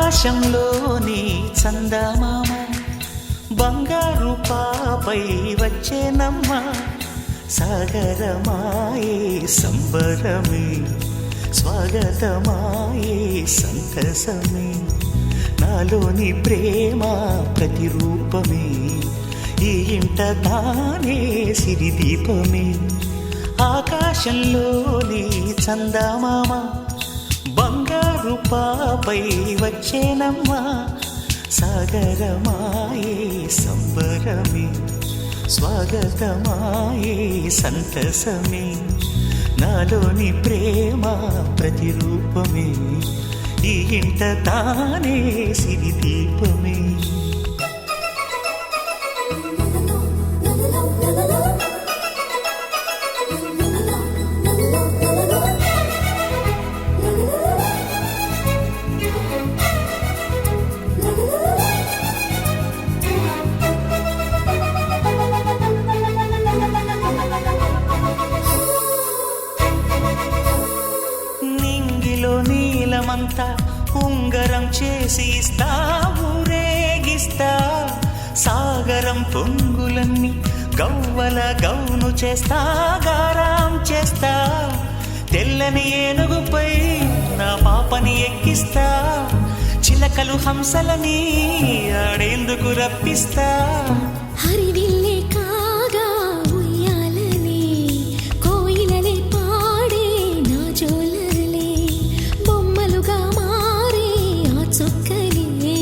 ఆకాశంలోని చందమామ బంగారు పాపై వచ్చేనమ్మ సాగరమాయే సంబరమే స్వాగతమాయే సంతసమే నాలోని ప్రేమ ప్రతిరూపమే ఈ ఇంట తానే సిరిదీపమే ఆకాశంలోని చందమామ బంగారు పాపై వచ్చేనమ్మా సాగరమాయే సంబరమే స్వాగతమాయే సంతసమే నాలోని ప్రేమ ప్రతిరూపమే ఈ ఇంట తానే సిరిదీపమే నీలమంతా ఉంగరం చేసి ఇస్తా ఊరేగిస్తా సాగరం పొంగులన్నీ గవ్వల గౌను చేస్తా గారాం చేస్తా తెల్లని ఏనుగుపై నా పాపని ఎక్కిస్తా చిలకలు హంసలని ఆడేందుకు రప్పిస్తా హరివిల్లే కాగా ఉయ్యాలనే కోయిలలే పాడే నా జోలలే బొమ్మలుగా మారే ఆ చొక్కలే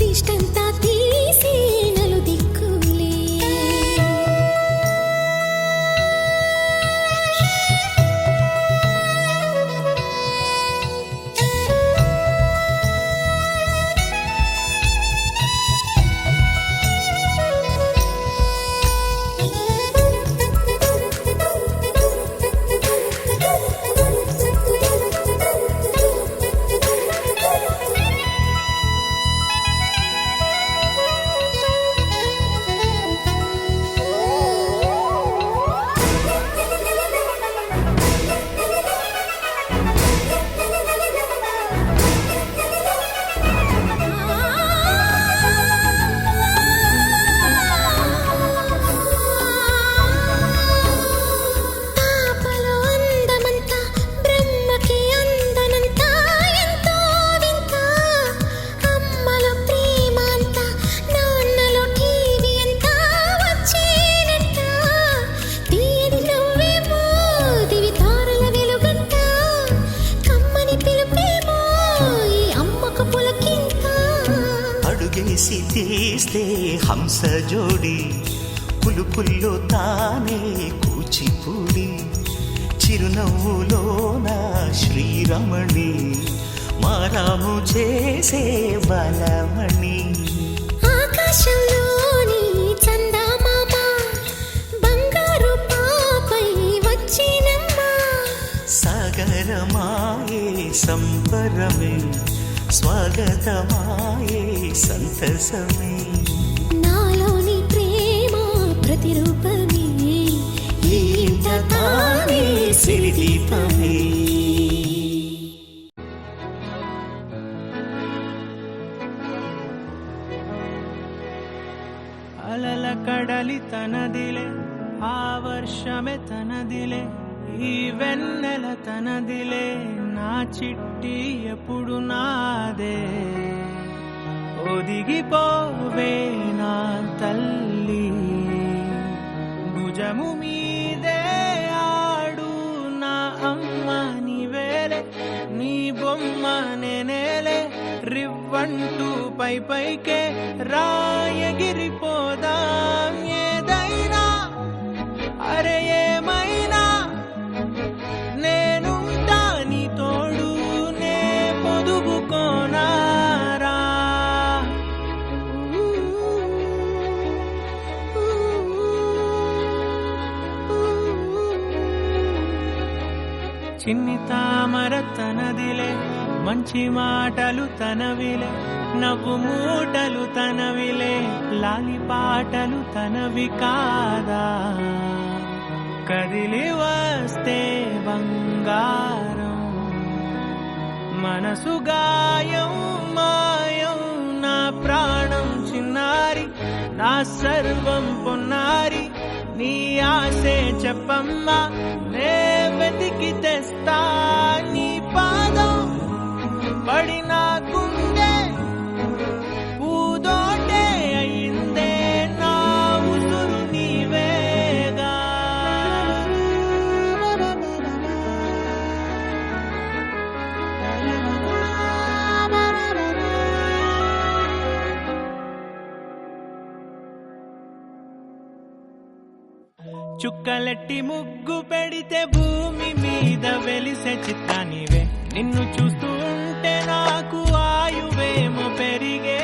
దిష్టంతా తీసి నలు దిక్కులే అడుగేసి తీస్తే హంస జోడి పులుపుల్లో తానే కూచిపూడి చిరునవ్వులోన శ్రీరమణి మారాము చేసే బలమణి ఆకాశంలోని చందమామ బంగారు పాపై వచ్చినమ్మా సాగరమాయే సంబరమే స్వాగతమాయే సంతసమే నాలోని ప్రేమ ప్రతిరూపమే ఈ ఇంట తానే సిరిదీపమే అలల కడలి తనదిలే ఆ వర్షమే తనదిలే ఈ వెన్నెల తనదిలే నా చిట్టి ఎప్పుడు నాదే ఒదిగిపోవే నా తల్లి భుజము మీదే ఆడు నా అమ్మ నీవేలే నీ బొమ్మ నేనేలే రివ్వంటూ పై పైకే రాయగిరిపోదాం ఏదైనా అరే ఏమైనా నేనుంటా నీ తోడు నే పొదుగుకోనారా చిన్ని తామర తనదిలే మంచి మాటలు తనవిలే నవ్వు మూటలు తనవిలే లాలి పాటలు తనవి కాదా కదిలి వస్తే బంగారం మనసు గాయం మా నా సర్వం పొన్నారి నీ ఆశే చెప్పమ్మా నే వెతికి తెస్తా నీ పాదం పడిన కుందే పూదోటే అయిందే నా ఉసురు నీవేగా చుక్కలెట్టి ముగ్గు పెడితే భూమి మీద వెలిసే చిత్రానివే నిన్ను చూస్తూ ఉంటే నాకు ఆయువేమో పెరిగే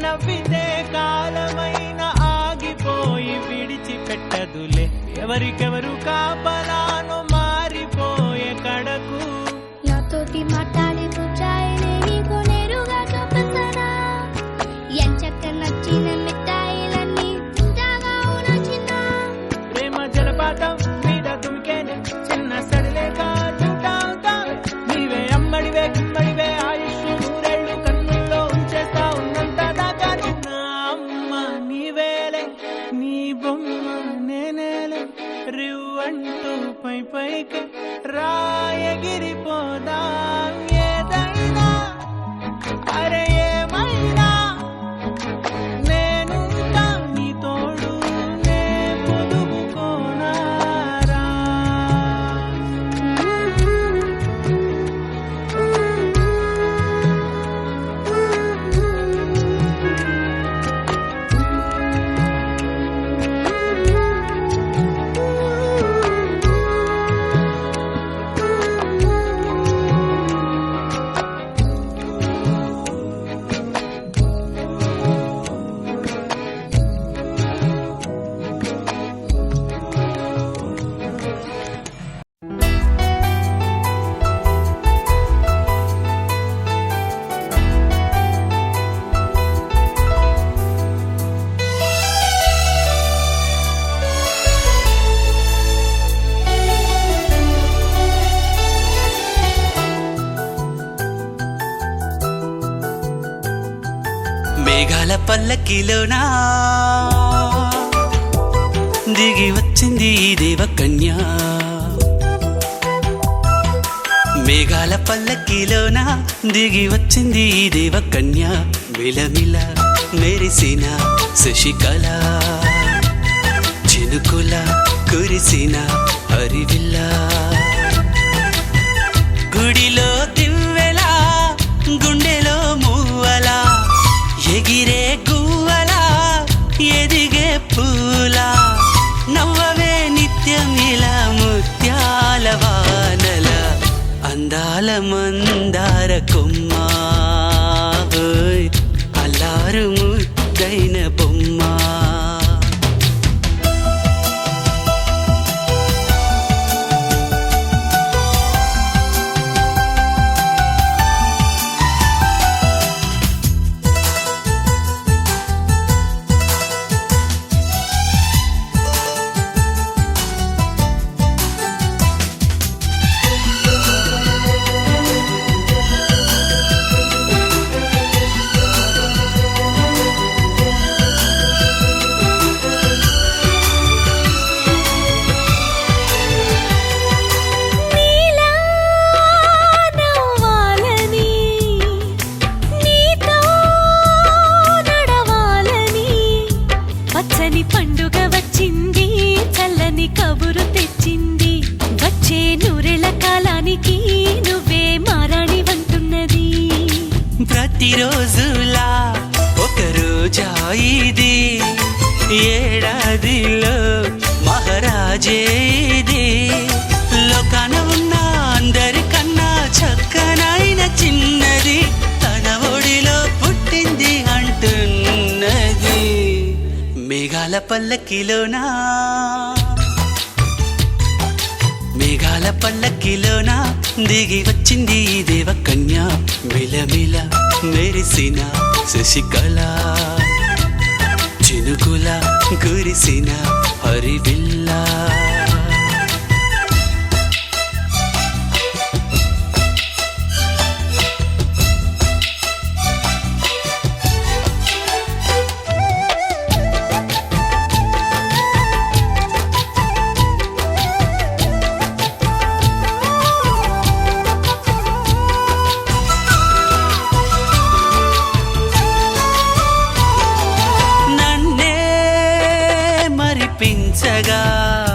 నవ్వితే కాలమైన ఆగిపోయి విడిచిపెట్టదులే ఎవరికెవరు కాపలానో మారిపోయే కడకు నాతోటి మాట్లాడే ముచ్చాయిలే నీకు నేరుగా చూపిస్తానా ఎంచక్క నచ్చిన మిఠాయిలన్నీ తాగా నచ్చిన ప్రేమ జలపాతం మీద దుమికేనే చిన్న సడిలేక చూటావుతా నీవే అమ్మడివే గుమ్మడివే ఆయుష్ నూరేళ్ళు కన్నుల్లో ఉంచేస్తా ఉన్నంత దాకా నా అమ్మ నీవేలే నీ బొమ్మ నేనేలే రివ్వంటూ పై పైకి రాయగిరిపోదాం ఏదైనా అరే ఏమైనా నేనుంటా నీ తోడు నే పొదుపుకోనారా మేఘాల పల్లకిలోనా దిగి వచ్చింది ఈ దేవకన్య మేఘాల పల్లకిలోనా దిగి వచ్చింది ఈ దేవకన్య మిలమిల మెరిసిన శశికళ చినుకుల కురిసిన హరివిల్ల గుడిలో దివ్వెలా గుండెలో మూవలా ఎగిరే గువ్వలా ఎదిగే పూలా నవ్వవే నిత్యం ఇలా ముత్యాల వానల అందాల మందార కొమ్మ ఓయ్ అల్లారు ముద్దైన బొమ్మ పండుగ వచ్చింది చల్లని కబురు తెచ్చింది వచ్చే నూరెల కాలానికి నువ్వే మారాణి వంటున్నది ప్రతిరోజులా ఒక రోజా ఇది ఏడాదిలో మహారాజే ఇది లోకాన ఉన్న అందరికన్నా చక్కనైన చిన్నది తన ఒడిలో పుట్టింది అంటున్నది మేఘాల పల్లకిలోనా మేఘాల పల్లకిలోనా దిగి వచ్చింది ఈ దేవకన్య మిలమిల మెరిసిన శశికళ చినుకుల కురిసిన హరివిల్లా కవ్వించగా